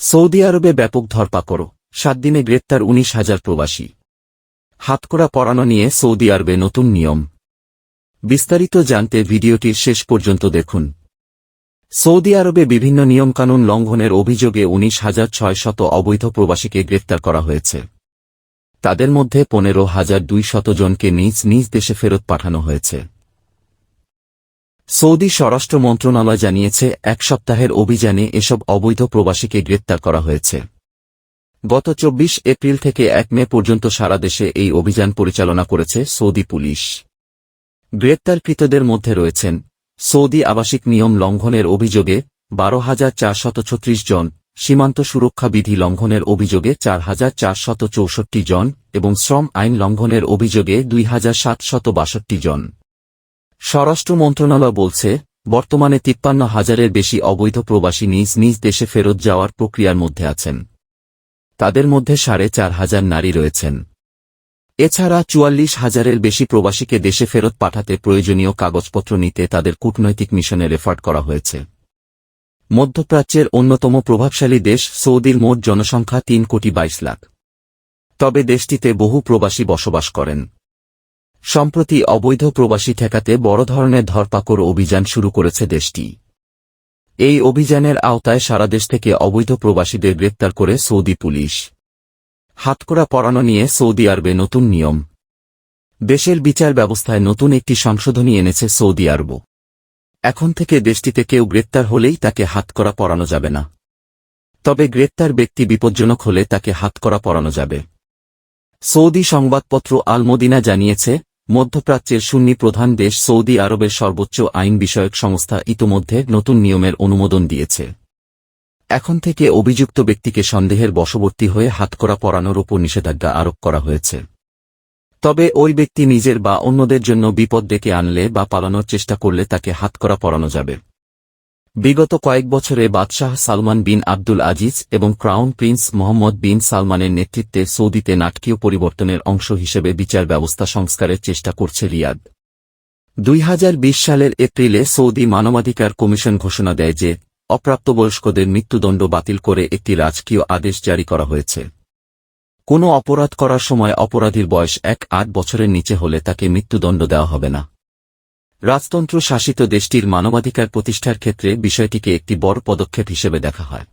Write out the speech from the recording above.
Saudi আরবে ব্যাপক ধরপাকড়, 7 দিনে গ্রেপ্তার 19,000 প্রবাসী। হাতকড়া পরানো নিয়ে সৌদি আরবে নতুন নিয়ম। বিস্তারিত জানতে ভিডিওটির শেষ পর্যন্ত দেখুন। সৌদি আরবে বিভিন্ন নিয়মকানুন লঙ্ঘনের অভিযোগে 19,600 অবৈধ প্রবাসীকে গ্রেপ্তার করা হয়েছে। তাদের মধ্যে 15,200 জনকে নিজ নিজ দেশে ফেরত পাঠানো হয়েছে। সৌদি স্বরাষ্ট্র মন্ত্রণালয় জানিয়েছে, এক সপ্তাহের অভিযানে এসব অবৈধ প্রবাসীকে গ্রেপ্তার করা হয়েছে। গত 24 এপ্রিল থেকে 1 মে পর্যন্ত সারা দেশে এই অভিযান পরিচালনা করেছে সৌদি পুলিশ। গ্রেপ্তারকৃতদের মধ্যে রয়েছেন সৌদি আবাসিক নিয়ম লঙ্ঘনের অভিযোগে 12,436 জন, সীমান্ত সুরক্ষা বিধি লঙ্ঘনের অভিযোগে 4,464 জন এবং শ্রম আইন লঙ্ঘনের অভিযোগে 2,762 জন। স্বরাষ্ট্র মন্ত্রণালয় বলছে, বর্তমানে 53,000-এর বেশি অবৈধ প্রবাসী নিজ নিজ দেশে ফেরত যাওয়ার প্রক্রিয়ার মধ্যে আছেন। তাদের মধ্যে 4,500 নারী রয়েছেন। এছাড়া 44,000-এর বেশি প্রবাসীকে দেশে ফেরত পাঠাতে প্রয়োজনীয় কাগজপত্র নিতে তাদের কূটনৈতিক মিশনে রেফার করা হয়েছে। মধ্যপ্রাচ্যের অন্যতম প্রভাবশালী দেশ সৌদির মোট জনসংখ্যা 3,22 লাখ। তবে দেশটিতে বহু প্রবাসী বসবাস করেন। সম্প্রতি অবৈধ প্রবাসী ঠেকাতে বড় ধরনের ধরপাকড় অভিযান শুরু করেছে দেশটি। এই অভিযানের আওতায় সারা দেশ থেকে অবৈধ প্রবাসীদের গ্রেপ্তার করে সৌদি পুলিশ। হাতকড়া পরানো নিয়ে সৌদি আরবে নতুন নিয়ম। দেশের বিচার ব্যবস্থায় নতুন একটি সংশোধনী এনেছে সৌদি আরব। এখন থেকে দেশটিতে কেউ গ্রেপ্তার হলেই তাকে হাতকড়া পরানো যাবে না। তবে গ্রেপ্তার ব্যক্তি বিপজ্জনক হলে তাকে হাতকড়া পরানো যাবে। সৌদি সংবাদপত্র আল মদিনা জানিয়েছে, মধ্যপ্রাচ্যের সুন্নি প্রধান দেশ সৌদি আরবের সর্বোচ্চ আইন বিষয়ক সংস্থা ইতোমধ্যে নতুন নিয়মের অনুমোদন দিয়েছে। এখন থেকে অভিযুক্ত ব্যক্তিকে সন্দেহের বশবর্তী হয়ে হাতকড়া পরানোর উপর নিষেধাজ্ঞা আরোপ করা হয়েছে। তবে ওই ব্যক্তি নিজের বা অন্যদের জন্য বিপদ ডেকে আনলে বা পালানোর চেষ্টা করলে তাকে হাতকড়া পরানো যাবে। বিগত কয়েক বছরে বাদশাহ সালমান বিন আব্দুল আজিজ এবং ক্রাউন প্রিন্স মোহাম্মদ বিন সালমানের নেতৃত্বে সৌদিতে নাটকীয় পরিবর্তনের অংশ হিসেবে বিচার ব্যবস্থা সংস্কারের চেষ্টা করছে রিয়াদ। 2020 সালের এপ্রিলে সৌদি মানবাধিকার কমিশন ঘোষণা দেয় যে, অপ্রাপ্তবয়স্কদের মৃত্যুদণ্ড বাতিল করে একটি রাজকীয় আদেশ জারি করা হয়েছে। কোনো অপরাধ করার সময় অপরাধীর বয়স 8 বছরের নিচে হলে তাকে মৃত্যুদণ্ড দেওয়া হবে না। রাজতন্ত্র শাসিত দেশটির মানবাধিকার প্রতিষ্ঠার ক্ষেত্রে বিষয়টিকে একটি বড় পদক্ষেপ হিসেবে দেখা হয়।